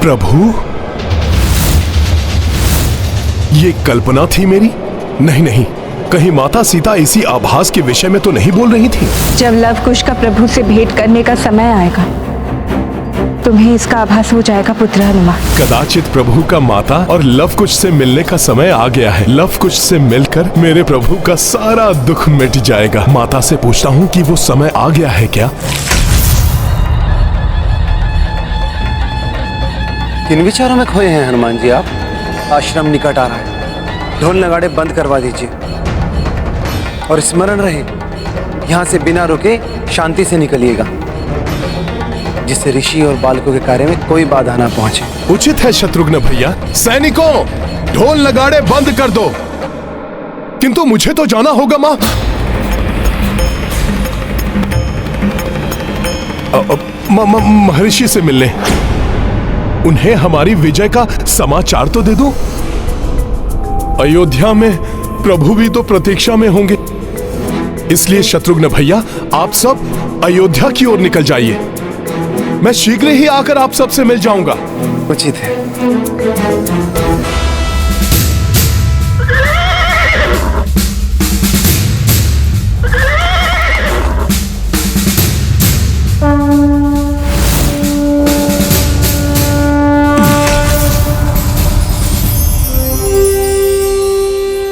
प्रभु, ये कल्पना थी मेरी? नहीं नहीं, कहीं माता सीता इसी आभास के विषय में तो नहीं बोल रही थी? जब लव कुश का प्रभु से भेंट करने का समय आएगा, तुम्हें इसका आभास हो जाएगा पुत्र हनुमान। कदाचित प्रभु का माता और लव कुश से मिलने का समय आ गया है। लव कुश से मिलकर मेरे प्रभु का सारा दुख मिट जाएगा। माता से पूछता हूँ कि वो समय आ गया है क्या? किन विचारों में खोए हैं हनुमान जी आप? आश्रम निकट आ रहा है, ढोल नगाड़े बंद करवा दीजिए और स्मरण रहे, यहाँ से बिना रुके शांति से निकलिएगा, जिससे ऋषि और बालकों के कार्य में कोई बाधा ना पहुंचे। उचित है शत्रुघ्न भैया। सैनिकों, ढोल नगाड़े बंद कर दो। किंतु मुझे तो जाना होगा मां। महर्षि से मिलने। उन्हें हमारी विजय का समाचार तो दे दो। अयोध्या में प्रभु भी तो प्रतीक्षा में होंगे, इसलिए शत्रुघ्न भैया आप सब अयोध्या की ओर निकल जाइए। मैं शीघ्र ही आकर आप सबसे मिल जाऊंगा। उचित है।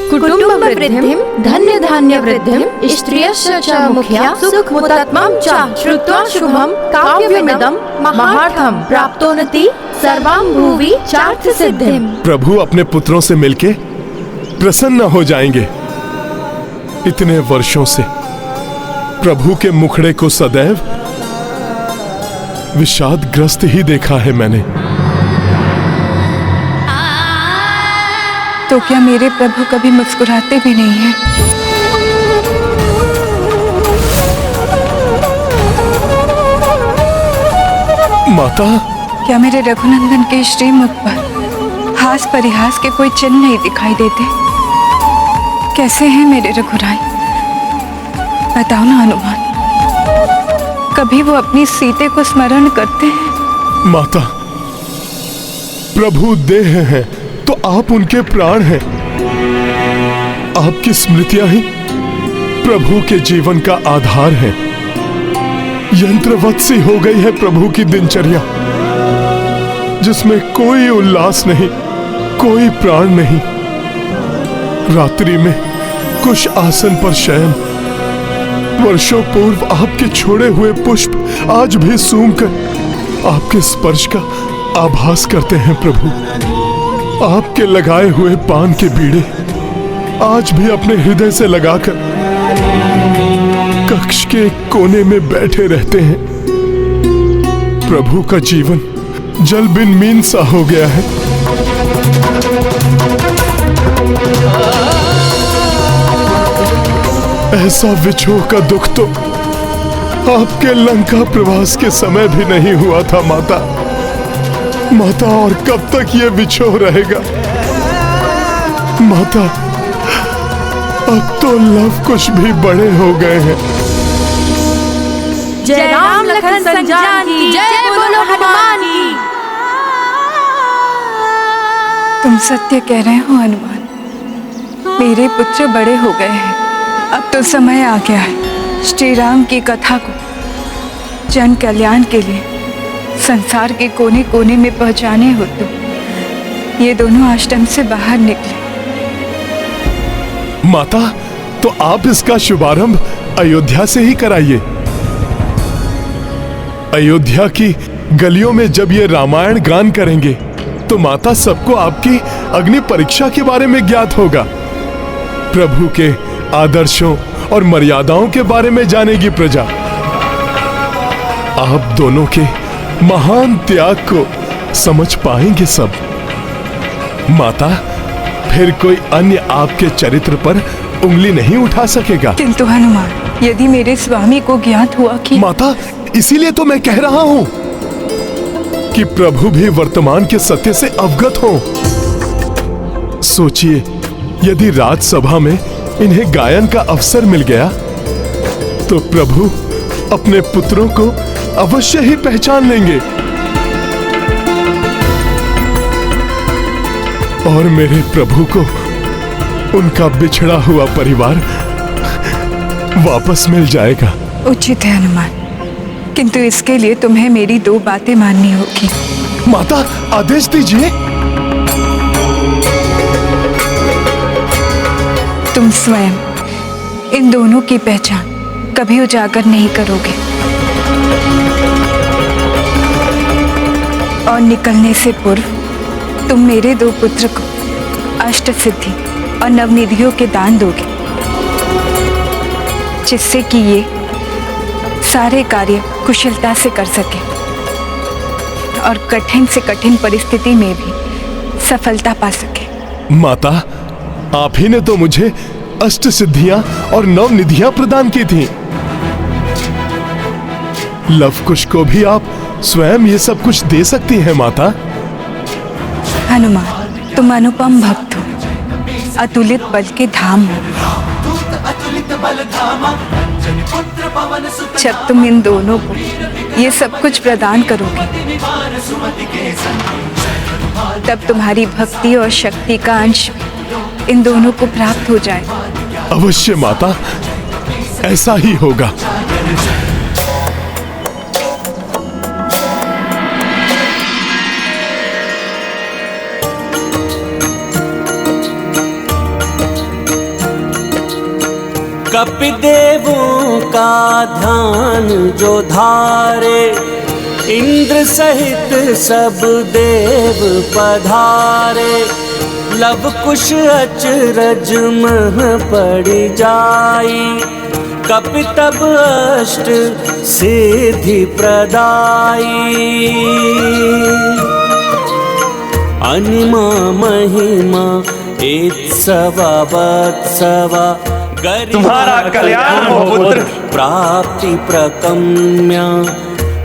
कुटुंब वृद्धिं धन्य धान्य वृद्धिं स्त्रियस्य च मुख्या सुखमुत्तमं च श्रुत्वा शुभं काव्यमिदं महार्थं प्राप्तोन्नति सर्वां भुवि चार्थ सिद्धिं। प्रभु अपने पुत्रों से मिलके प्रसन्न हो जाएंगे। इतने वर्षों से प्रभु के मुखड़े को सदैव विषादग्रस्त ही देखा है मैंने। तो क्या मेरे प्रभु कभी मुस्कुराते भी नहीं हैं? माता, क्या मेरे रघुनंदन के श्रीमुख पर हास परिहास के कोई चिन्ह नहीं दिखाई देते? कैसे हैं मेरे रघुराई? बताओ ना हनुमान, कभी वो अपनी सीते को स्मरण करते हैं? माता, प्रभु देह हैं तो आप उनके प्राण हैं। आपकी स्मृतियां ही प्रभु के जीवन का आधार है। यंत्रवत सी हो गई है प्रभु की दिनचर्या, जिसमें कोई उल्लास नहीं, कोई प्राण नहीं। रात्रि में कुश आसन पर शयन, वर्षों पूर्व आपके छोड़े हुए पुष्प आज भी सूंघकर आपके स्पर्श का आभास करते हैं प्रभु। आपके लगाए हुए पान के बीड़े आज भी अपने हृदय से लगाकर कक्ष के कोने में बैठे रहते हैं। प्रभु का जीवन जल बिन मीन सा हो गया है। ऐसा विछोह का दुख तो आपके लंका प्रवास के समय भी नहीं हुआ था माता। माता, और कब तक ये विछोह रहेगा? माता, अब तो लव कुश भी बड़े हो गए हैं। जय राम लखन संजानी, जय बोलो हनुमान की। तुम सत्य कह रहे हो हनुमान, मेरे पुत्र बड़े हो गए हैं। अब तो समय आ गया है श्री राम की कथा को जन कल्याण के लिए संसार के कोने कोने में पहुंचाने हो। तो ये दोनों आश्रम से बाहर निकले। माता, तो आप इसका शुभारंभ अयोध्या से ही कराइए। अयोध्या की गलियों में जब ये रामायण गान करेंगे तो माता सबको आपकी अग्नि परीक्षा के बारे में ज्ञात होगा। प्रभु के आदर्शों और मर्यादाओं के बारे में जानेगी प्रजा। आप दोनों के महान त्याग को समझ पाएंगे सब। माता, फिर कोई अन्य आपके चरित्र पर उंगली नहीं उठा सकेगा। किंतु हनुमान, यदि मेरे स्वामी को ज्ञात हुआ कि... माता, इसीलिए तो मैं कह रहा हूं कि प्रभु भी वर्तमान के सत्य से अवगत हो। सोचिए, यदि राजसभा में इन्हें गायन का अवसर मिल गया तो प्रभु अपने पुत्रों को अवश्य ही पहचान लेंगे। और मेरे प्रभु को उनका बिछड़ा हुआ परिवार वापस मिल जाएगा। उचित है हनुमान, किंतु इसके लिए तुम्हें मेरी 2 बातें माननी होगी। माता, आदेश दीजिए। तुम स्वयं इन दोनों की पहचान कभी उजागर नहीं करोगे और निकलने से पूर्व तुम मेरे 2 पुत्र को अष्ट सिद्धि और नवनिधियों के दान दोगे, जिससे कि ये सारे कार्य कुशलता से कर सके और कठिन से कठिन परिस्थिति में भी सफलता पा सके। माता, आप ही ने तो मुझे अष्ट सिद्धियां और 9 निधियां प्रदान की थी। लव कुश को भी आप स्वयं ये सब कुछ दे सकती हैं माता। हनुमान, तुम अनुपम भक्त हो, अतुलित बल के धाम हो। जब तुम इन दोनों को ये सब कुछ प्रदान करोगे, तब तुम्हारी भक्ति और शक्ति का अंश इन दोनों को प्राप्त हो जाएगा। अवश्य माता, ऐसा ही होगा। कपिदेवों का ध्यान जो धारे, इंद्र सहित सब देव पधारे। लव कुश अचरज मह पड़ जाई, कपि तब अष्ट सिद्धि प्रदाई। अनिमा महिमा एत्सवा वत्सवा, तुम्हारा कल्याण हो पुत्र। प्राप्ति प्रकम्या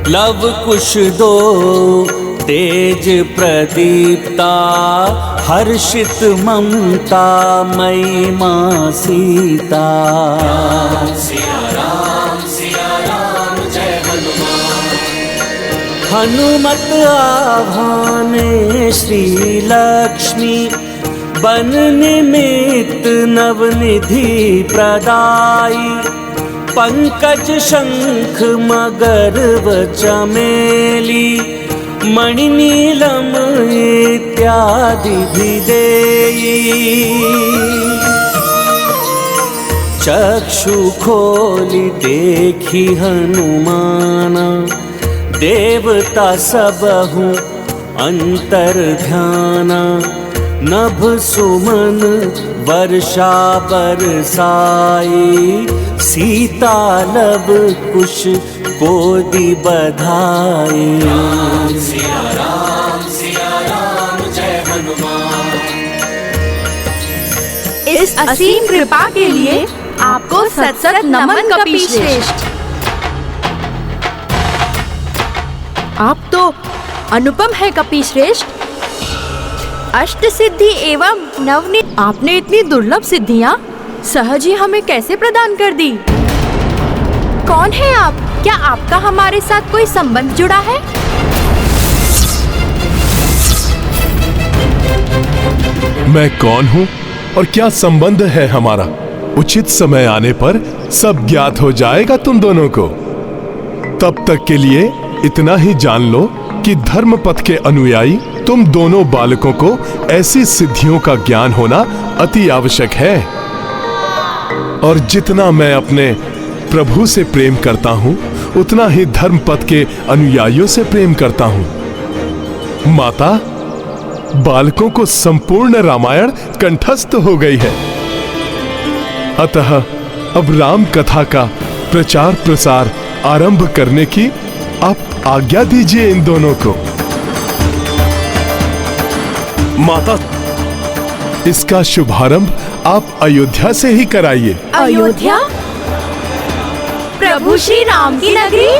लव कुश 2 तेज प्रदीप्ता। हर्षित ममता मई मां सीता। सिया राम जय हनुमान। हनुमत आभाने श्री लक्ष्मी, बन निमित्त नवनिधि प्रदाई। पंकज शंख मगर व चमेली, मणिनीलम इत्यादि भी देई। चक्षु खोली देखी हनुमाना, देवता सबहु अंतर ध्याना। नभ सुमन वर्षा बरसाई, सीता लव कुश कोदि बधाई। सिया राम जय हनुमान। इस असीम कृपा के लिए आपको सत सत नमन कपीश्रेष्ठ। आप तो अनुपम है कपीश्रेष्ठ। अष्ट सिद्धि एवं नवनीत, आपने इतनी दुर्लभ सिद्धियां सहज ही हमें कैसे प्रदान कर दी? कौन है आप? क्या आपका हमारे साथ कोई संबंध जुड़ा है? मैं कौन हूं और क्या संबंध है हमारा, उचित समय आने पर सब ज्ञात हो जाएगा तुम दोनों को। तब तक के लिए इतना ही जान लो कि धर्म पथ के अनुयायी तुम दोनों बालकों को ऐसी सिद्धियों का ज्ञान होना अति आवश्यक है। और जितना मैं अपने प्रभु से प्रेम करता हूं, उतना ही धर्म पथ के अनुयायियों से प्रेम करता हूं। माता, बालकों को संपूर्ण रामायण कंठस्थ हो गई है, अतः अब राम कथा का प्रचार प्रसार आरंभ करने की आप आज्ञा दीजिए इन दोनों को। माता, इसका शुभारंभ आप अयोध्या से ही कराइए। अयोध्या? प्रभु श्री राम की नगरी?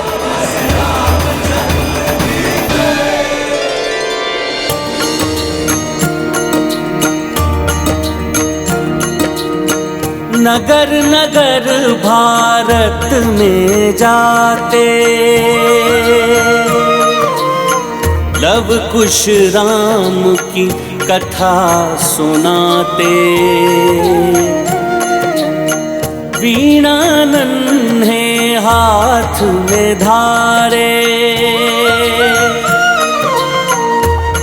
नगर नगर भारत में जाते, लव कुश राम की कथा सुनाते, वीणा नन्हे हाथ में धारे,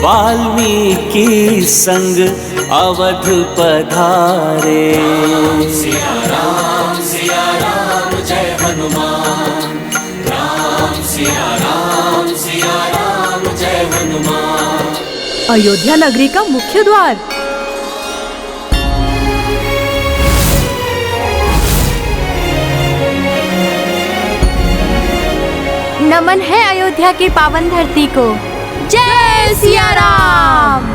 वाल्मीकि संग अवध पधारे। सिया राम जय हनुमान, राम सिया राम जय हनुमान। अयोध्या नगरी का मुख्य द्वार। नमन है अयोध्या की पावन धरती को। जय सिया राम।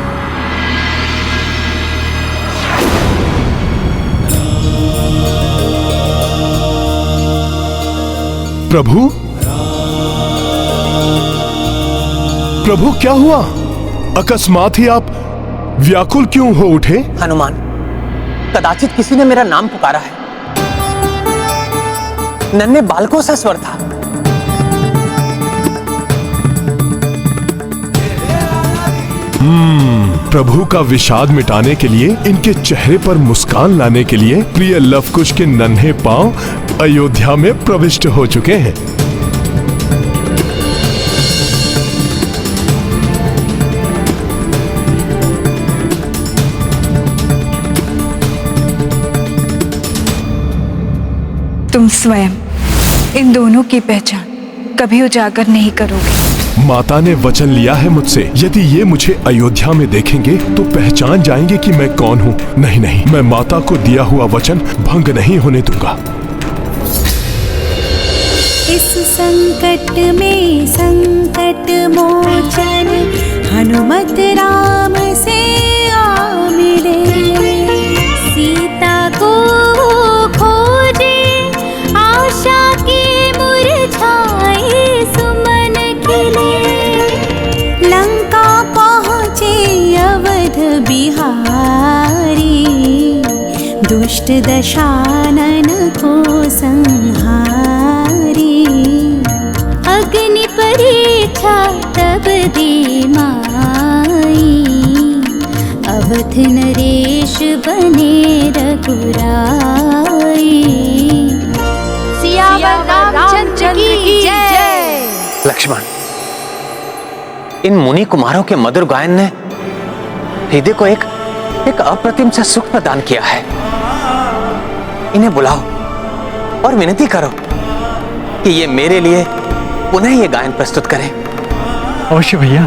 प्रभु, प्रभु क्या हुआ? अकस्मात ही आप व्याकुल क्यों हो उठे? हनुमान, कदाचित किसी ने मेरा नाम पुकारा है। नन्हे बालकों सा स्वर था। प्रभु का विषाद मिटाने के लिए, इनके चेहरे पर मुस्कान लाने के लिए प्रिय लवकुश के नन्हे पांव अयोध्या में प्रविष्ट हो चुके हैं। तुम स्वयं इन दोनों की पहचान कभी उजागर नहीं करोगे। माता ने वचन लिया है मुझसे, यदि ये मुझे अयोध्या में देखेंगे तो पहचान जाएंगे कि मैं कौन हूँ। नहीं नहीं, मैं माता को दिया हुआ वचन भंग नहीं होने दूंगा। इस संकट में संकट मोचन हनुमत राम से आ मिले। सीता को खोजे आशा के मुरझाए सुमन खिले। लंका पहुँचे अवध बिहारी, दुष्ट दशानन को संहारी। अग्नि परीक्षा तब दे माई, अवध नरेश बने रघुराई। सियावर रामचंद्र की जय। लक्ष्मण, इन मुनि कुमारों के मधुर गायन ने हृदय को एक अप्रतिम सा सुख प्रदान किया है। इन्हें बुलाओ और विनती करो कि ये मेरे लिए पुनः ये गायन प्रस्तुत करें। अवश्य भैया।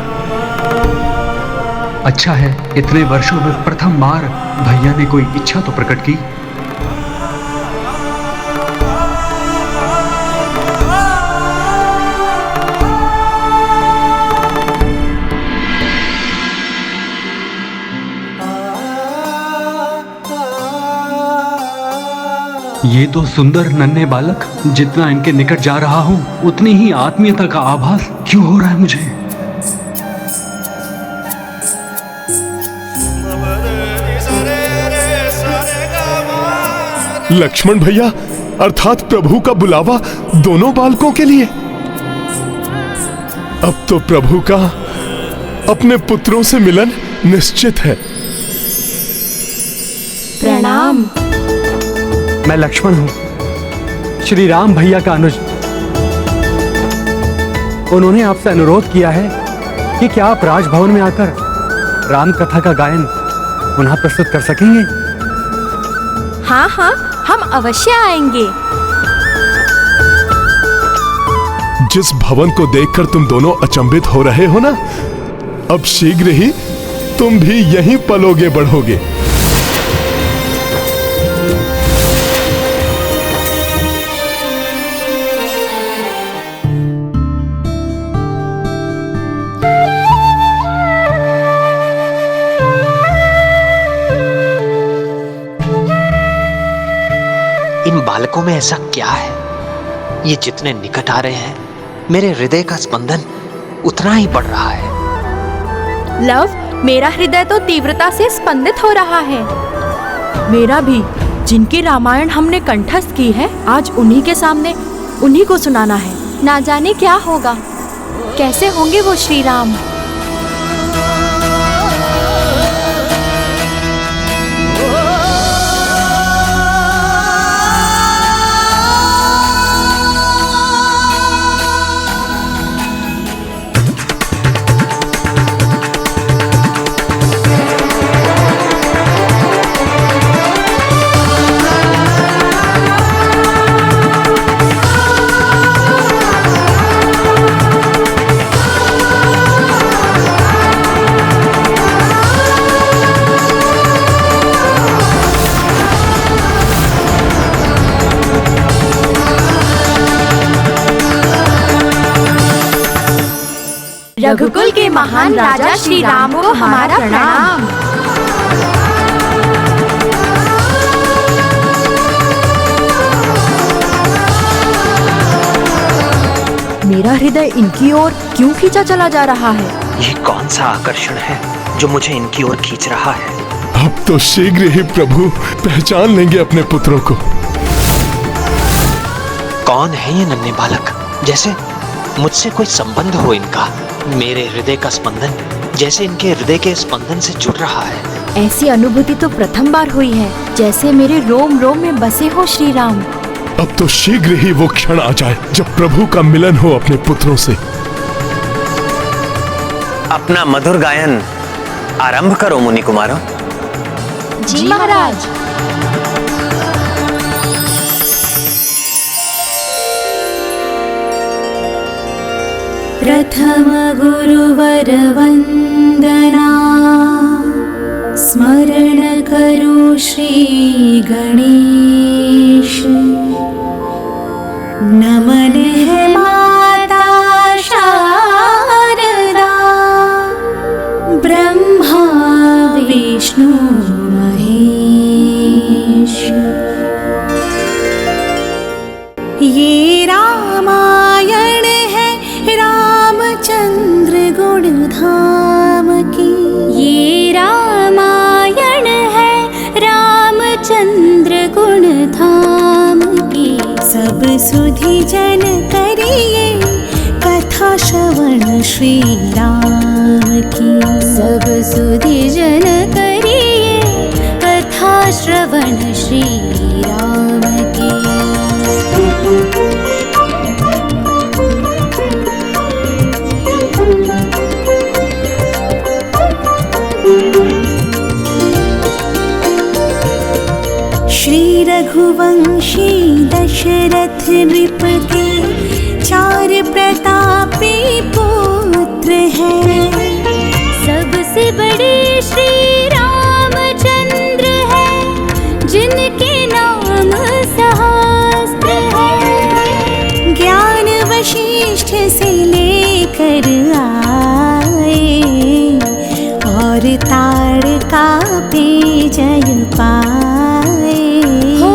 अच्छा है, इतने वर्षों में प्रथम बार भैया ने कोई इच्छा तो प्रकट की। ये तो सुंदर नन्हे बालक, जितना इनके निकट जा रहा हूं उतनी ही आत्मीयता का आभास क्यों हो रहा है मुझे। लक्ष्मण भैया, अर्थात प्रभु का बुलावा दोनों बालकों के लिए। अब तो प्रभु का अपने पुत्रों से मिलन निश्चित है। प्रणाम। मैं लक्ष्मण हूं, श्री राम भैया का अनुज। उन्होंने आपसे अनुरोध किया है कि क्या आप राजभवन में आकर राम कथा का गायन पुनः प्रस्तुत कर सकेंगे? हाँ हाँ, हम अवश्य आएंगे। जिस भवन को देखकर तुम दोनों अचंभित हो रहे हो ना, अब शीघ्र ही तुम भी यहीं पलोगे बढ़ोगे। इन बालकों में ऐसा क्या है? ये जितने निकट आ रहे हैं, मेरे हृदय का स्पंदन उतना ही बढ़ रहा है। लव, मेरा हृदय तो तीव्रता से स्पंदित हो रहा है। मेरा भी। जिनकी रामायण हमने कंठस्थ की है, आज उन्हीं के सामने उन्हीं को सुनाना है। ना जाने क्या होगा, कैसे होंगे वो श्री राम। रघुकुल के महान राजा श्री राम को हमारा प्रणाम। मेरा हृदय इनकी ओर क्यों खींचा चला जा रहा है? ये कौन सा आकर्षण है जो मुझे इनकी ओर खींच रहा है? अब तो शीघ्र ही प्रभु पहचान लेंगे अपने पुत्रों को। कौन है ये नन्हे बालक? जैसे मुझसे कोई संबंध हो इनका। मेरे हृदय का स्पंदन जैसे इनके हृदय के स्पंदन से जुड़ रहा है। ऐसी अनुभूति तो प्रथम बार हुई है, जैसे मेरे रोम रोम में बसे हो श्री राम। अब तो शीघ्र ही वो क्षण आ जाए जब प्रभु का मिलन हो अपने पुत्रों से। अपना मधुर गायन आरंभ करो मुनि कुमारों। जी महाराज। प्रथम गुरुवर वंदना, स्मरण करो श्री गणेश। नमन है माता शारदा, ब्रह्मा विष्णु महेश। ये रामायण है रामचंद्र गुण धाम की। ये रामायण है रामचंद्र गुण धाम की। सब सुधि जन करिए कथा श्रवण श्री राम की। सब सुधि जन करिए कथा श्रवण श्री राम की। श्री रघुवंशी दशरथ नृप के 4 प्रतापी पुत्र हैं। सबसे बड़े श्री रामचंद्र हैं, जिनके नाम सहस्त्र हैं। ज्ञान वशिष्ठ से लेकर आए, और ताड़का पे जय पाए। हो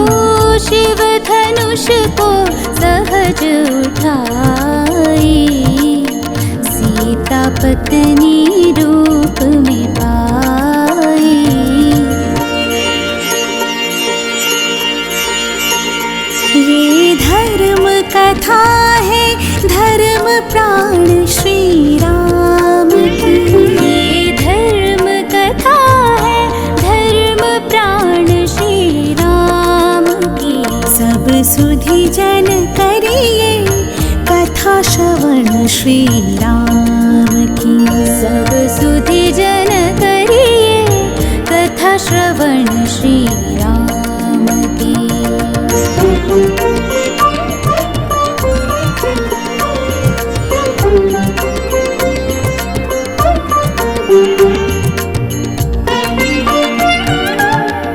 शिव धनुष को सहज उठाई, सीता पत्नी रूप में पाई। ये धर्म कथा है धर्म प्राण श्री राम की। ये धर्म कथा है धर्म प्राण श्री राम की। सब सुधि जन करिए कथा श्रवण श्री राम की। सब सुधि जन करिए कथा श्रवण श्री राम की।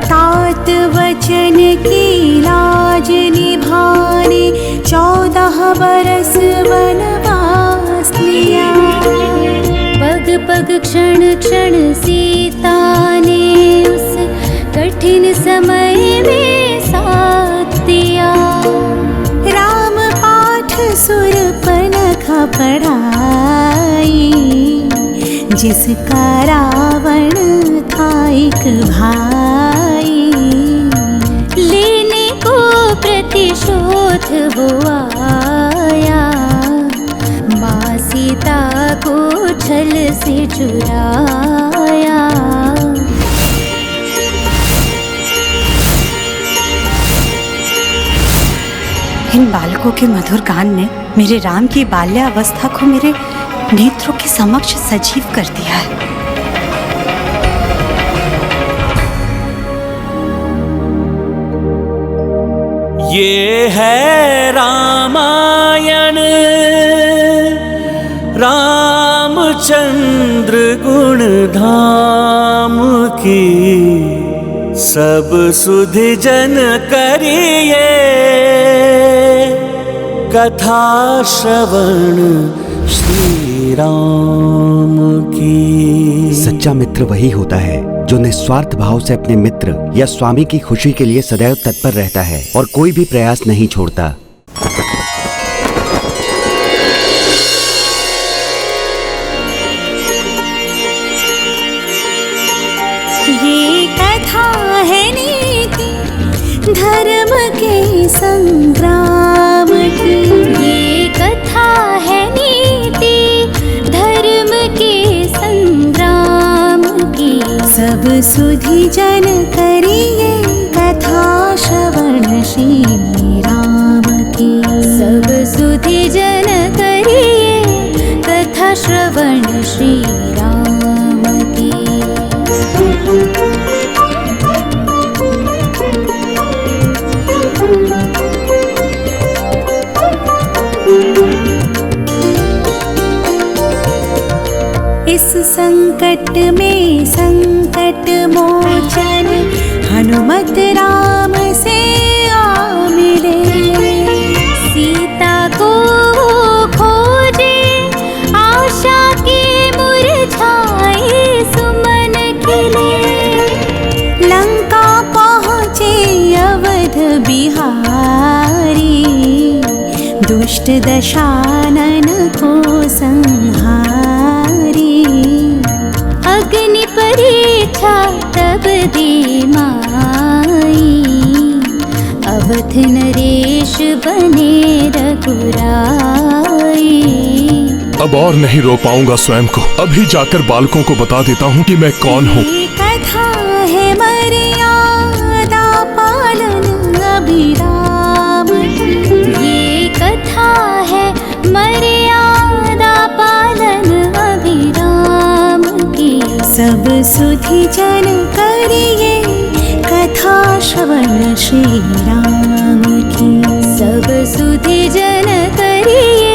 तात वचन की लाज निभाने 14 बरस वनवास लिया। पग पग क्षण क्षण सीता ने उस कठिन समय में साथ दिया। राम पाठ सुरपनखा पढ़ाई, जिसका रावण था एक भाई। लेने को प्रतिशोध वो आया, माँ सीता को छल से चुराया। इन बालकों के मधुर गान ने मेरे राम की बाल्यावस्था को मेरे नेत्रों के समक्ष सजीव कर दिया है। ये है रामायण रामचंद्र गुण धाम की। सब सुधि जन करिए कथा श्रवण श्री राम की। सच्चा मित्र वही होता है जो निस्वार्थ भाव से अपने मित्र या स्वामी की खुशी के लिए सदैव तत्पर रहता है और कोई भी प्रयास नहीं छोड़ता। ये कथा है नीति धर्म के संग्राम की। ये कथा है नीति धर्म के संग्राम की। सब सुधि जन करिए कथा श्रवण श्री राम की। सब सुधि जन करिए कथा श्रवण श्री राम की। इस संकट में संकट मोचन हनुमत राम से आ मिले। सीता को खोजे आशा के मुरझाए सुमन खिले। लंका पहुँचे अवध बिहारी दुष्ट दशानन को संहारी। अग्नि परीक्षा तब दे माई अवध नरेश बने रघुराई। अब और नहीं रोक पाऊंगा स्वयं को। अभी जाकर बालकों को बता देता हूँ कि मैं कौन हूँ। कथा है मर्यादा पालन अभिराम। ये कथा है मर्यादा पालन अभिराम की। सब सुधि जन करिए कथा श्रवण श्री राम की। सब सुधि जन करिए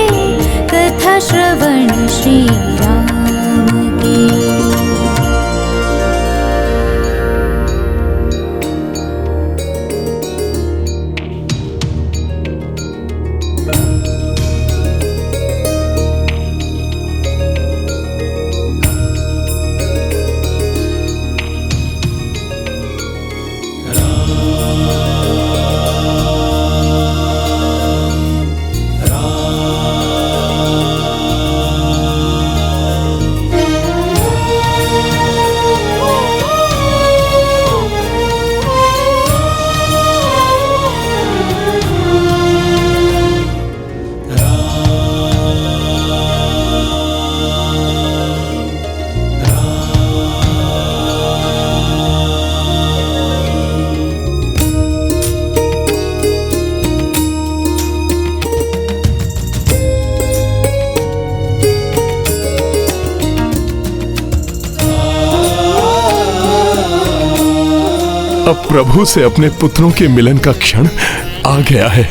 कथा श्रवण श्री राम की। अब प्रभु से अपने पुत्रों के मिलन का क्षण आ गया है।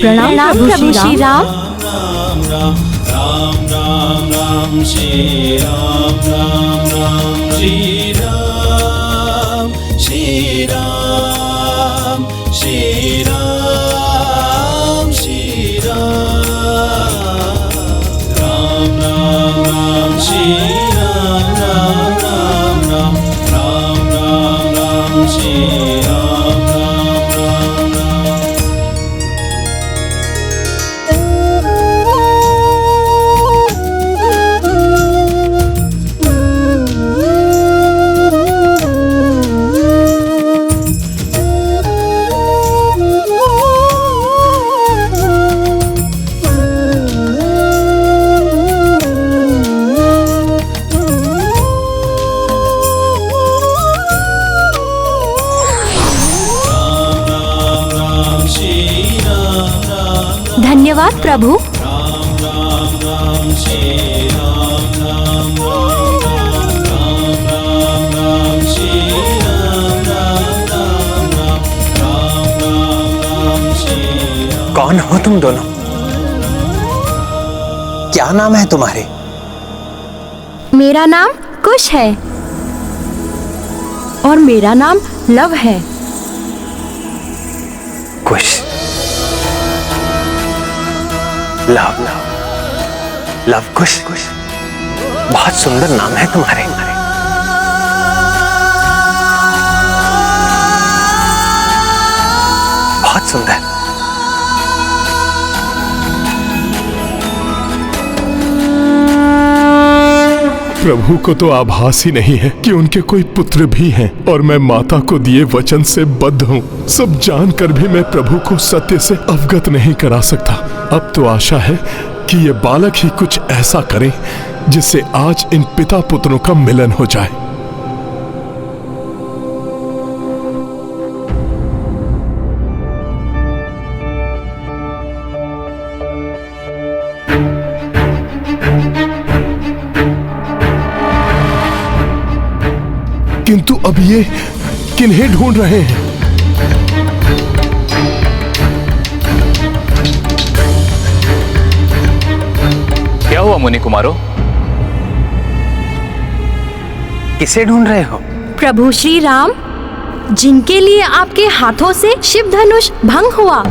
प्रणाम प्रभु श्री राम। राम राम राम श्री राम राम राम श्री राम श्री राम श्री राम श्री राम राम राम राम श्री राम राम राम राम राम राम राम श्री राम राम राम राम। धन्यवाद प्रभु। कौन हो तुम दोनों? क्या नाम है तुम्हारे? मेरा नाम कुश है और मेरा नाम लव है। कुश, लव लव कुश बहुत सुंदर नाम है तुम्हारे। बहुत सुंदर। प्रभु को तो आभास ही नहीं है कि उनके कोई पुत्र भी हैं और मैं माता को दिए वचन से बद्ध हूँ। सब जानकर भी मैं प्रभु को सत्य से अवगत नहीं करा सकता। अब तो आशा है कि ये बालक ही कुछ ऐसा करे जिससे आज इन पिता पुत्रों का मिलन हो जाए। किंतु अब ये किन्हें ढूंढ रहे हैं? क्या हुआ मुनि कुमारों? किसे ढूंढ रहे हो? प्रभु श्री राम, जिनके लिए आपके हाथों से शिव धनुष भंग हुआ।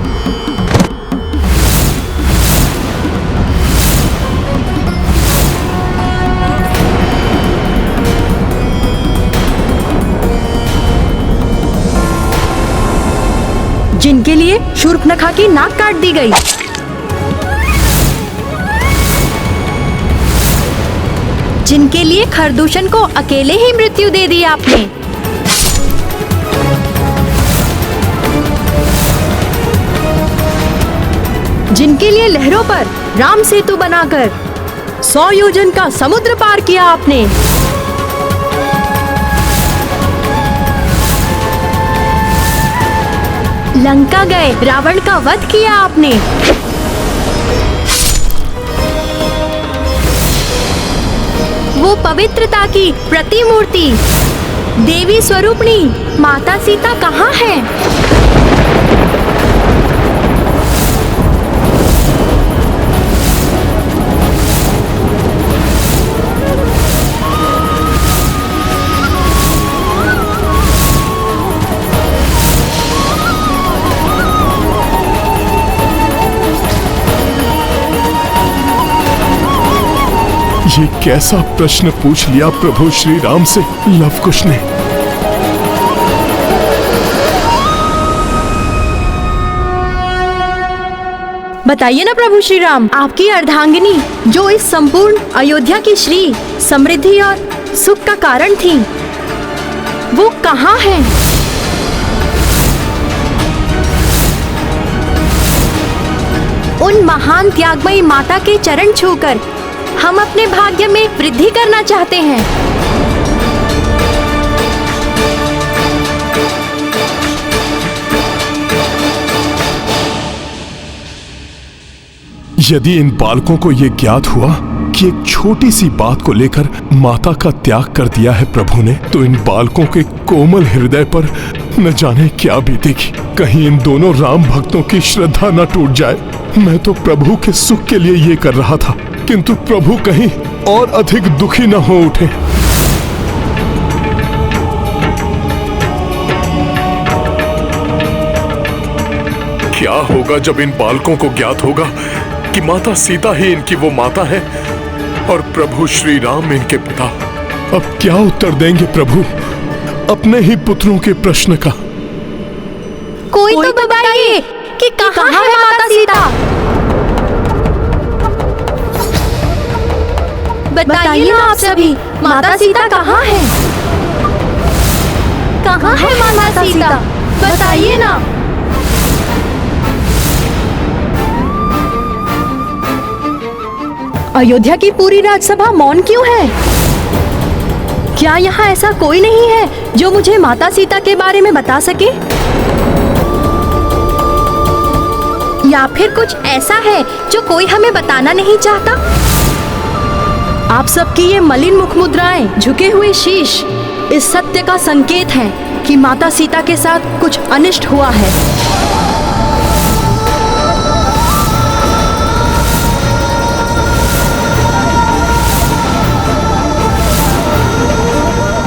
जिनके लिए शूर्पणखा की नाक काट दी गई। जिनके लिए खरदूषण को अकेले ही मृत्यु दे दी आपने। जिनके लिए लहरों पर राम सेतु बनाकर 100 योजन का समुद्र पार किया आपने। लंका गए रावण का वध किया आपने। वो पवित्रता की प्रतिमूर्ति देवी स्वरूपणी माता सीता कहाँ है? ये कैसा प्रश्न पूछ लिया प्रभु श्री राम से लव कुश ने। बताइए ना प्रभु श्री राम, आपकी अर्धांगिनी जो इस संपूर्ण अयोध्या की श्री समृद्धि और सुख का कारण थी, वो कहाँ है? उन महान त्यागमयी माता के चरण छूकर हम अपने भाग्य में वृद्धि करना चाहते हैं। यदि इन बालकों को यह ज्ञात हुआ कि एक छोटी सी बात को लेकर माता का त्याग कर दिया है प्रभु ने, तो इन बालकों के कोमल हृदय पर न जाने क्या बीतेगी। कहीं इन दोनों राम भक्तों की श्रद्धा न टूट जाए। मैं तो प्रभु के सुख के लिए ये कर रहा था, किंतु प्रभु कहीं और अधिक दुखी न हो उठे। क्या होगा जब इन बालकों को ज्ञात होगा कि माता सीता ही इनकी वो माता है और प्रभु श्री राम इनके पिता? अब क्या उत्तर देंगे प्रभु अपने ही पुत्रों के प्रश्न का? कोई तो बताइए कि कहाँ है माता सीता? बताइए ना आप सभी, माता सीता कहाँ है? कहाँ है माता सीता? बताइए ना। अयोध्या की पूरी राजसभा मौन क्यों है? क्या यहाँ ऐसा कोई नहीं है जो मुझे माता सीता के बारे में बता सके? या फिर कुछ ऐसा है जो कोई हमें बताना नहीं चाहता? आप सबकी ये मलिन मुख मुद्राएं, झुके हुए शीश इस सत्य का संकेत है कि माता सीता के साथ कुछ अनिष्ट हुआ है।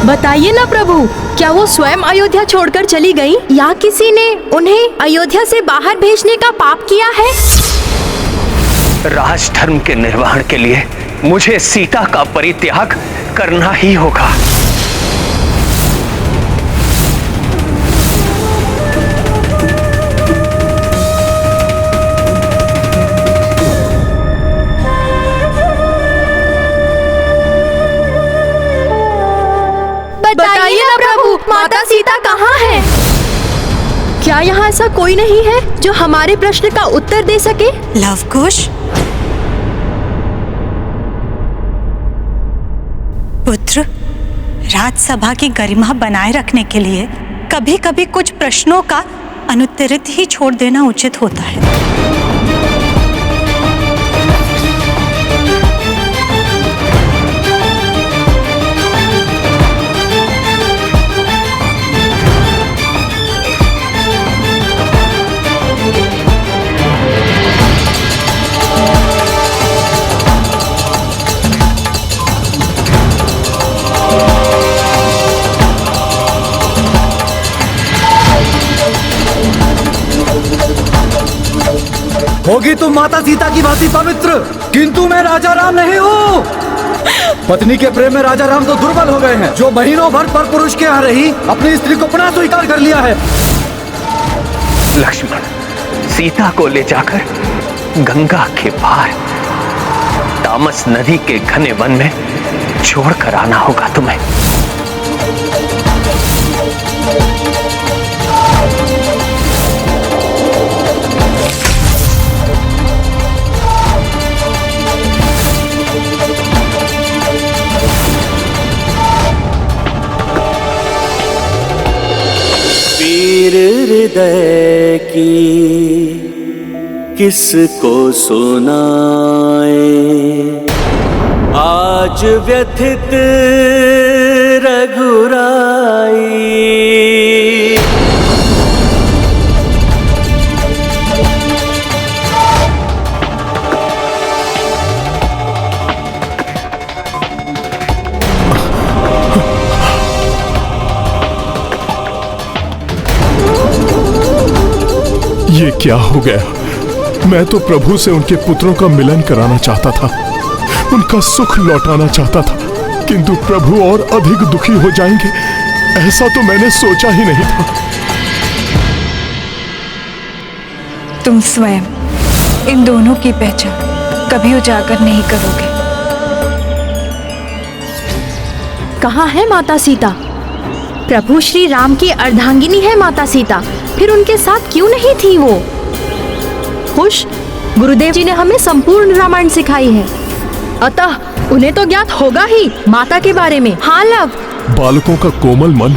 बताइए ना प्रभु, क्या वो स्वयं अयोध्या छोड़कर चली गई या किसी ने उन्हें अयोध्या से बाहर भेजने का पाप किया है? राजधर्म के निर्वहन के लिए मुझे सीता का परित्याग करना ही होगा। बताइए ना प्रभु, माता सीता कहाँ है? क्या यहाँ ऐसा कोई नहीं है जो हमारे प्रश्न का उत्तर दे सके? लवकुश, पुत्र, राजसभा की गरिमा बनाए रखने के लिए कभी कभी कुछ प्रश्नों का अनुत्तरित ही छोड़ देना उचित होता है। होगी तुम माता सीता की भांति पवित्र, किंतु मैं राजा राम नहीं हूँ। पत्नी के प्रेम में राजा राम तो दुर्बल हो गए हैं, जो महीनों भर पर पुरुष के यहाँ रही अपनी स्त्री को पुनः स्वीकार कर लिया है। लक्ष्मण, सीता को ले जाकर गंगा के पार तामस नदी के घने वन में छोड़कर आना होगा तुम्हें। पीर हृदय की किसको सुनाए, आज व्यथित रघुराई। ये क्या हो गया? मैं तो प्रभु से उनके पुत्रों का मिलन कराना चाहता था, उनका सुख लौटाना चाहता था, किंतु प्रभु और अधिक दुखी हो जाएंगे ऐसा तो मैंने सोचा ही नहीं था। तुम स्वयं इन दोनों की पहचान कभी उजागर नहीं करोगे। कहाँ है माता सीता? प्रभु श्री राम की अर्धांगिनी है माता सीता, फिर उनके साथ क्यों नहीं थी वो? खुश, गुरुदेव जी ने हमें संपूर्ण रामायण सिखाई है, अतः उन्हें तो ज्ञात होगा ही माता के बारे में। हाँ लव, बालकों का कोमल मन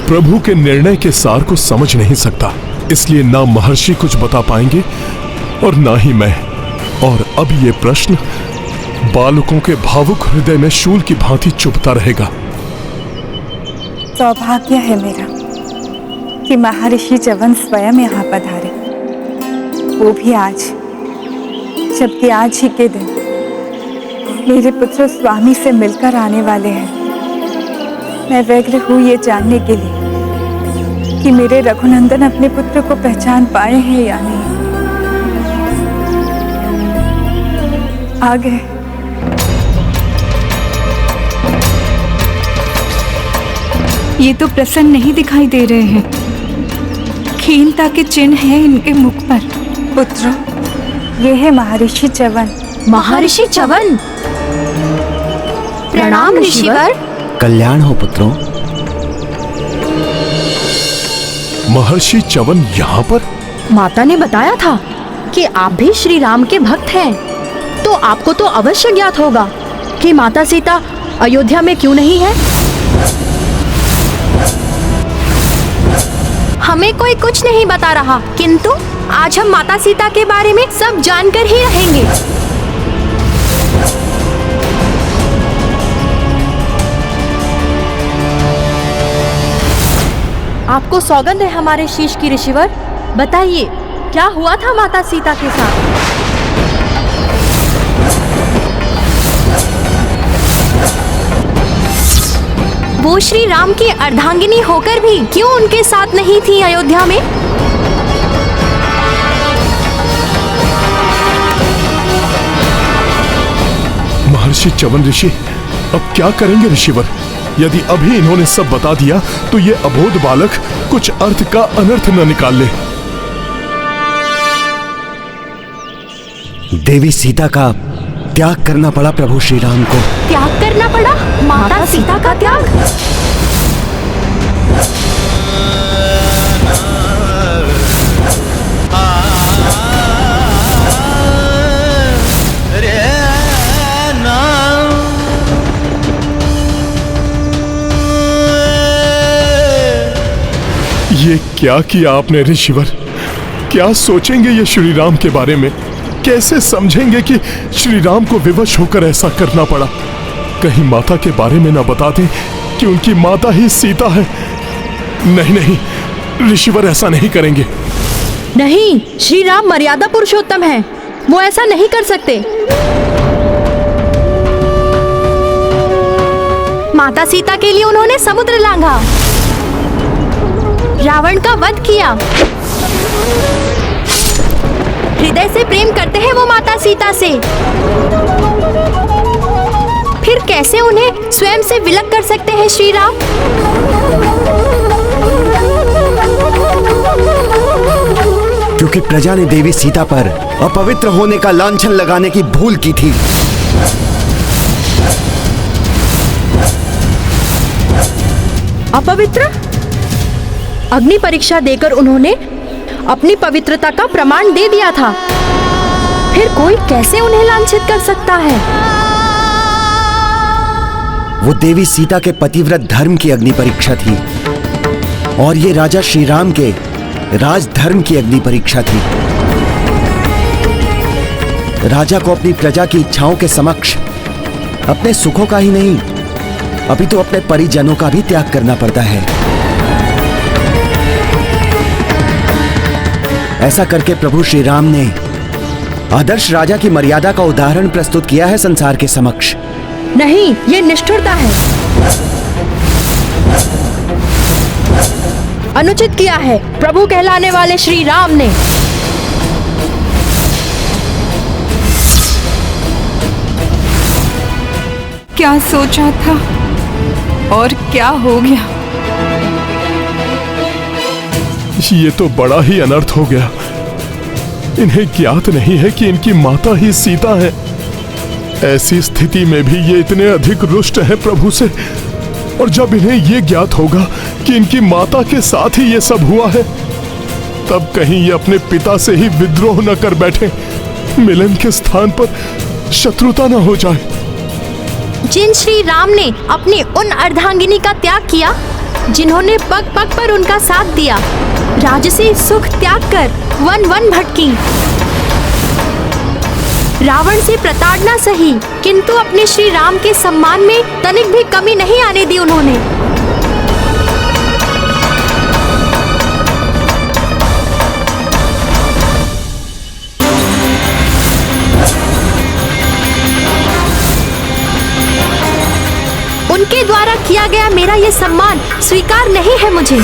प्रभु के निर्णय के सार को समझ नहीं सकता, इसलिए ना महर्षि कुछ बता पाएंगे और ना ही मैं। और अब ये प्रश्न बालकों के भावुक हृदय में शूल की भांति चुभता रहेगा। सौभाग्य है मेरा कि महर्षि च्यवन स्वयं यहाँ पधारे, वो भी आज, जबकि आज ही के दिन मेरे पुत्र स्वामी से मिलकर आने वाले हैं। मैं व्यग्र हूँ ये जानने के लिए कि मेरे रघुनंदन अपने पुत्र को पहचान पाए हैं या नहीं। आ गए। ये तो प्रसन्न नहीं दिखाई दे रहे हैं, खीनता के चिन्ह हैं इनके मुख पर। पुत्रों, ये है महर्षि च्यवन। महर्षि च्यवन, प्रणाम ऋषिवर। कल्याण हो पुत्रों। महर्षि च्यवन यहाँ पर? माता ने बताया था कि आप भी श्री राम के भक्त हैं, तो आपको तो अवश्य ज्ञात होगा कि माता सीता अयोध्या में क्यों नहीं है। हमें कोई कुछ नहीं बता रहा, किंतु आज हम माता सीता के बारे में सब जानकर ही रहेंगे। आपको सौगंध है हमारे शीश की ऋषिवर, बताइए क्या हुआ था माता सीता के साथ? वो श्री राम की अर्धांगिनी होकर भी क्यों उनके साथ नहीं थी अयोध्या में? देवर्षि च्यवन ऋषि, अब क्या करेंगे ऋषिवर? यदि अभी इन्होंने सब बता दिया तो ये अबोध बालक कुछ अर्थ का अनर्थ न निकाल ले। देवी सीता का त्याग करना पड़ा प्रभु श्री राम को। त्याग करना पड़ा? माता सीता का त्याग? ये क्या किया आपने ऋषिवर? क्या सोचेंगे ये श्री राम के बारे में? कैसे समझेंगे कि श्री राम को विवश होकर ऐसा करना पड़ा? कहीं माता के बारे में ना बता दें कि उनकी माता ही सीता है। नहीं नहीं ऋषिवर, ऐसा नहीं करेंगे। नहीं, श्री राम मर्यादा पुरुषोत्तम है, वो ऐसा नहीं कर सकते। माता सीता के लिए उन्होंने समुद्र लांघा, रावण का वध किया। हृदय से प्रेम करते हैं वो माता सीता से, फिर कैसे उन्हें स्वयं से विलग कर सकते हैं श्री राम? क्योंकि प्रजा ने देवी सीता पर अपवित्र होने का लांछन लगाने की भूल की थी। अपवित्र? अग्नि परीक्षा देकर उन्होंने अपनी पवित्रता का प्रमाण दे दिया था, फिर कोई कैसे उन्हें लांछित कर सकता है? वो देवी सीता के पतिव्रत धर्म की अग्नि परीक्षा थी और ये राजा श्री राम के राजधर्म की अग्नि परीक्षा थी। राजा को अपनी प्रजा की इच्छाओं के समक्ष अपने सुखों का ही नहीं, अभी तो अपने परिजनों का भी त्याग करना पड़ता है। ऐसा करके प्रभु श्री राम ने आदर्श राजा की मर्यादा का उदाहरण प्रस्तुत किया है संसार के समक्ष। नहीं, ये निष्ठुरता है, अनुचित किया है प्रभु कहलाने वाले श्री राम ने। क्या सोचा था और क्या हो गया? ये तो बड़ा ही अनर्थ हो गया। इन्हें ज्ञात नहीं है कि इनकी माता ही सीता है। ऐसी स्थिति में भी ये इतने अधिक रुष्ट है प्रभु से, और जब इन्हें ये ज्ञात होगा कि इनकी माता के साथ ही ये सब हुआ है, तब कहीं ये अपने पिता से ही विद्रोह न कर बैठे, मिलन के स्थान पर शत्रुता न हो जाए। जिन श्री राम ने अपनी उन अर्धांगिनी का त्याग किया जिन्होंने पग पग पर उनका साथ दिया, राजसी सुख त्याग कर वन वन भटकी, रावण से प्रताड़ना सही, किंतु अपने श्री राम के सम्मान में तनिक भी कमी नहीं आने दी उन्होंने। उनके द्वारा किया गया मेरा ये सम्मान स्वीकार नहीं है मुझे।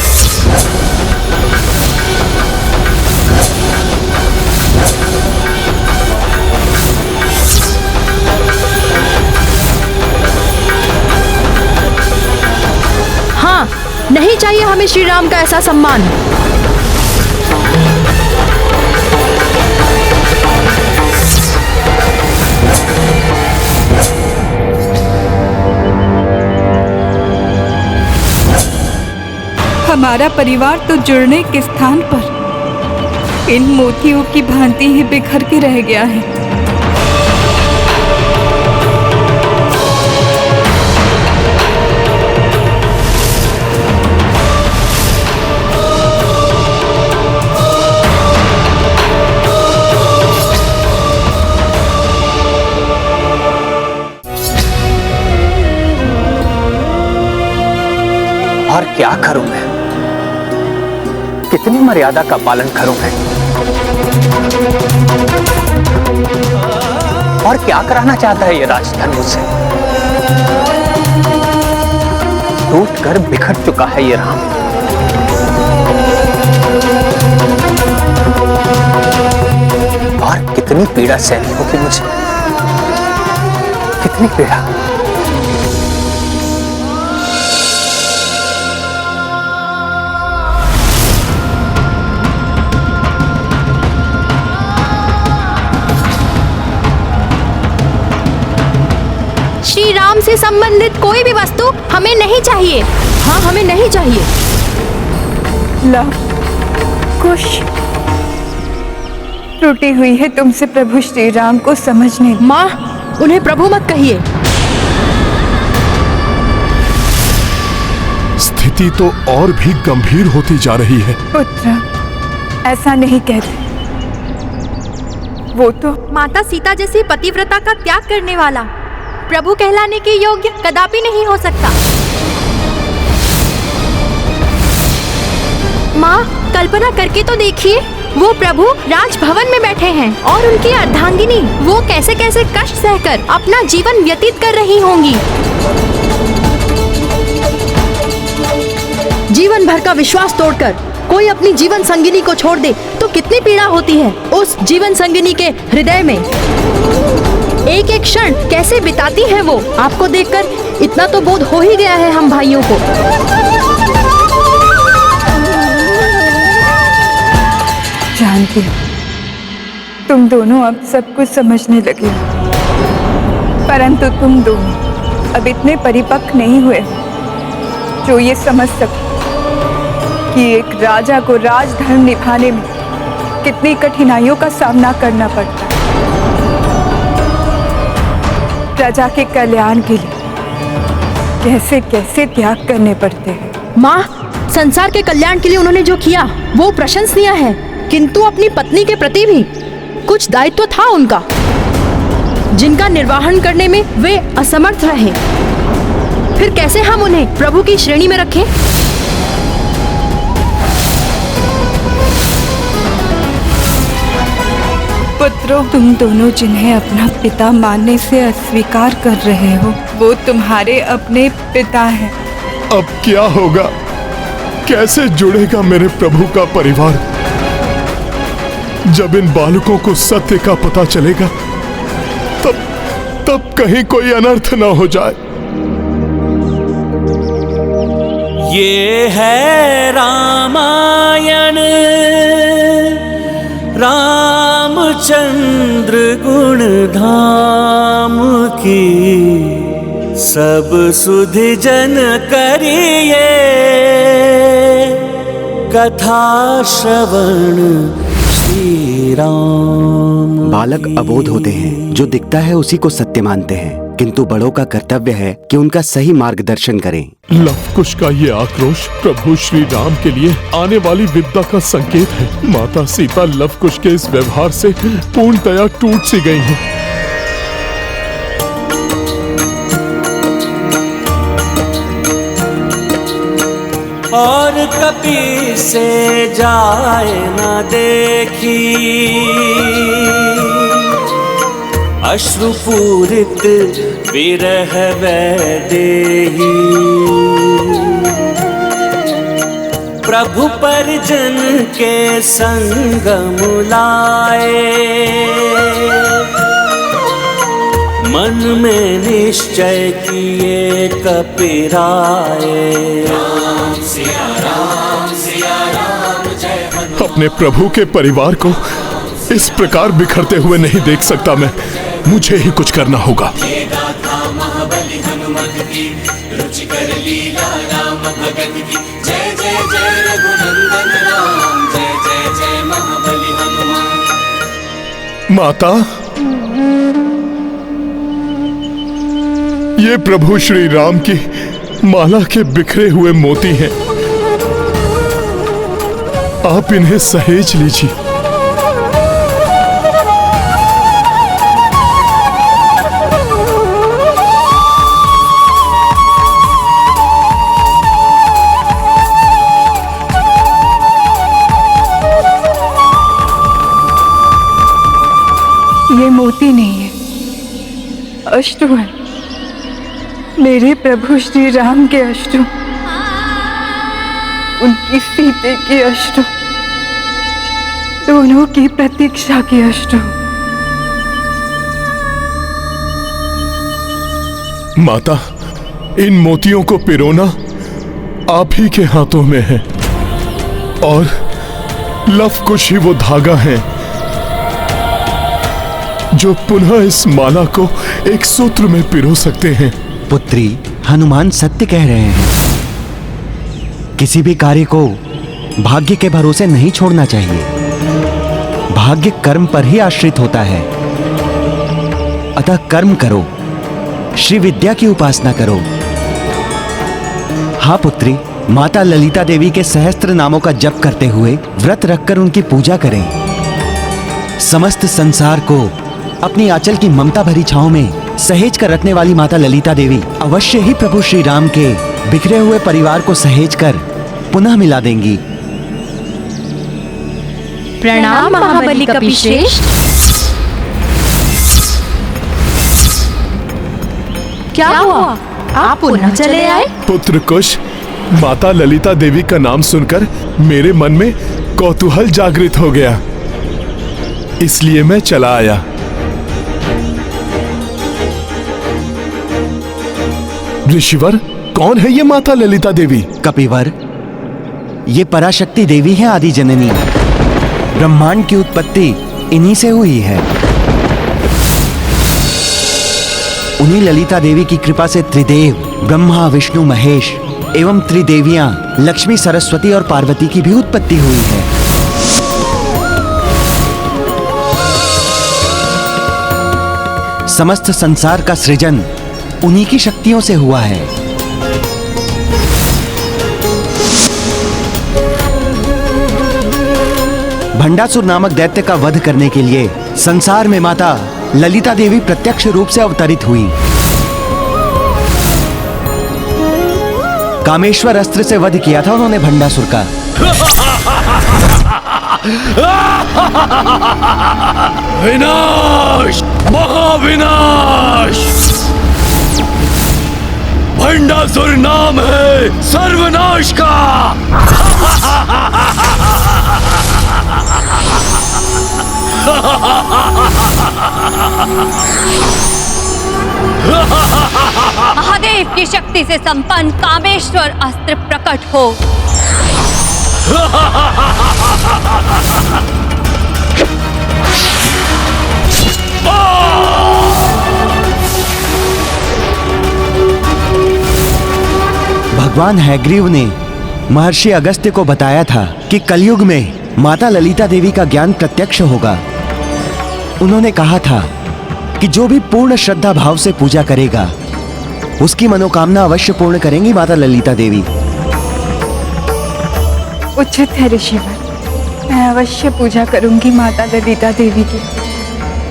हाँ, नहीं चाहिए हमें श्री राम का ऐसा सम्मान। हमारा परिवार तो जुड़ने के स्थान पर इन मोतियों की भांति ही बिखर के रह गया है। और क्या करूं मैं? कितनी मर्यादा का पालन करूं मैं? और क्या कराना चाहता है ये राजधन मुझसे? टूट कर बिखर चुका है ये राम। और कितनी पीड़ा सहनी होगी मुझे? कितनी पीड़ा। श्री राम से संबंधित कोई भी वस्तु हमें नहीं चाहिए। हाँ, हमें नहीं चाहिए। लव कुश टूटी हुई है तुमसे प्रभु श्री राम को समझने। माँ, उन्हें प्रभु मत कहिए। स्थिति तो और भी गंभीर होती जा रही है। पुत्र, ऐसा नहीं कहते। वो तो माता सीता जैसी पतिव्रता का त्याग करने वाला प्रभु कहलाने के योग्य कदापि नहीं हो सकता। माँ, कल्पना करके तो देखिए, वो प्रभु राजभवन में बैठे हैं और उनकी अर्धांगिनी वो कैसे कैसे कष्ट सहकर अपना जीवन व्यतीत कर रही होंगी। जीवन भर का विश्वास तोड़कर कोई अपनी जीवन संगिनी को छोड़ दे तो कितनी पीड़ा होती है उस जीवन संगिनी के हृदय में। एक एक क्षण कैसे बिताती है वो, आपको देखकर इतना तो बोध हो ही गया है हम भाइयों को। जानती हूँ तुम दोनों अब सब कुछ समझने लगे हो, परंतु तुम दोनों अब इतने परिपक्व नहीं हुए हो जो ये समझ सको कि एक राजा को राजधर्म निभाने में कितनी कठिनाइयों का सामना करना पड़ता है। प्रजा के कल्याण के लिए कैसे कैसे त्याग करने पड़ते हैं। माँ, संसार के कल्याण के लिए उन्होंने जो किया वो प्रशंसनीय है, किंतु अपनी पत्नी के प्रति भी कुछ दायित्व था उनका, जिनका निर्वहन करने में वे असमर्थ रहे। फिर कैसे हम उन्हें प्रभु की श्रेणी में रखें? पुत्रों, तुम दोनों जिन्हें अपना पिता मानने से अस्वीकार कर रहे हो वो तुम्हारे अपने पिता हैं। अब क्या होगा? कैसे जुड़ेगा मेरे प्रभु का परिवार? जब इन बालकों को सत्य का पता चलेगा तब कहीं कोई अनर्थ न हो जाए। ये है रामायण, रामचंद्र गुण धाम की, सब सुधि जन करिए कथा श्रवण श्री राम। बालक अबोध होते हैं, जो दिखता है उसी को सत्य मानते हैं, किंतु बड़ों का कर्तव्य है कि उनका सही मार्गदर्शन करें। लवकुश का ये आक्रोश प्रभु श्री राम के लिए आने वाली विपदा का संकेत है। माता सीता लवकुश के इस व्यवहार से पूर्णतया टूट सी गई हैं। और कपि से जाए न देखी, अश्रुपूरित विरह वैदेही। प्रभु परिजन के संग मुलाए, मन में निश्चय किए कपिराए। अपने प्रभु के परिवार को इस प्रकार बिखरते हुए नहीं देख सकता मैं। मुझे ही कुछ करना होगा। माता, ये प्रभु श्री राम की माला के बिखरे हुए मोती हैं। आप इन्हें सहेज लीजिए। ये मोती नहीं है, अश्रु है, मेरे प्रभु श्री राम के अश्रु, उनकी सीते के अश्रु, दोनों की प्रतीक्षा के अश्रु। माता, इन मोतियों को पिरोना आप ही के हाथों में है और लव कुश ही वो धागा है जो पुनः इस माला को एक सूत्र में पिरो सकते हैं। पुत्री, हनुमान सत्य कह रहे हैं। किसी भी कार्य को भाग्य के भरोसे नहीं छोड़ना चाहिए। भाग्य कर्म पर ही आश्रित होता है। अतः कर्म करो, श्री विद्या की उपासना करो। हाँ पुत्री, माता ललिता देवी के सहस्त्र नामों का जप करते हुए व्रत रखकर उनकी पूजा करें। समस्त संसार को अपनी आंचल की ममता भरी छांव में सहेज कर रखने वाली माता ललिता देवी अवश्य ही प्रभु श्री राम के बिखरे हुए परिवार को सहेज कर पुनः मिला देंगी। प्रणाम महाबली कपिश्रेष्ठ। क्या हुआ, आप पुनः चले आए? पुत्र कुश, माता ललिता देवी का नाम सुनकर मेरे मन में कौतूहल जागृत हो गया, इसलिए मैं चला आया। ऋषिवर, कौन है ये माता ललिता देवी? कपिवर, ये पराशक्ति देवी है, आदि जननी। ब्रह्मांड की उत्पत्ति इन्हीं से हुई है। उन्हीं ललिता देवी की कृपा से त्रिदेव ब्रह्मा, विष्णु, महेश एवं त्रिदेवियां लक्ष्मी, सरस्वती और पार्वती की भी उत्पत्ति हुई है। समस्त संसार का सृजन उन्हीं की शक्तियों से हुआ है। भंडासुर नामक दैत्य का वध करने के लिए संसार में माता ललिता देवी प्रत्यक्ष रूप से अवतरित हुई। कामेश्वर अस्त्र से वध किया था उन्होंने भंडासुर का। विनाश, महाविनाश। भंडासुर नाम है सर्वनाश का। महादेव की शक्ति से संपन्न कामेश्वर अस्त्र प्रकट हो। भगवान हैग्रीव ने महर्षि अगस्त्य को बताया था कि कलयुग में माता ललिता देवी का ज्ञान प्रत्यक्ष होगा। उन्होंने कहा था कि जो भी पूर्ण श्रद्धा भाव से पूजा करेगा उसकी मनोकामना अवश्य पूर्ण करेंगी माता ललिता देवी। उचित है ऋषिवर, मैं अवश्य पूजा करूंगी माता ललिता देवी की।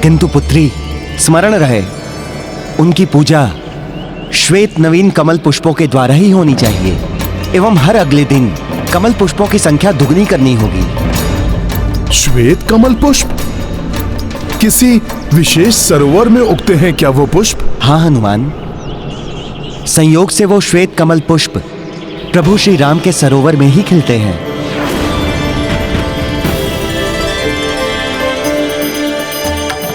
किंतु पुत्री, स्मरण रहे, उनकी पूजा श्वेत नवीन कमल पुष्पों के द्वारा ही होनी चाहिए एवं हर अगले दिन कमल पुष्पों की संख्या दुगनी करनी होगी। श्वेत कमल पुष्प? किसी विशेष सरोवर में उगते हैं क्या वो पुष्प? हाँ हनुमान, संयोग से वो श्वेत कमल पुष्प प्रभु श्री राम के सरोवर में ही खिलते हैं।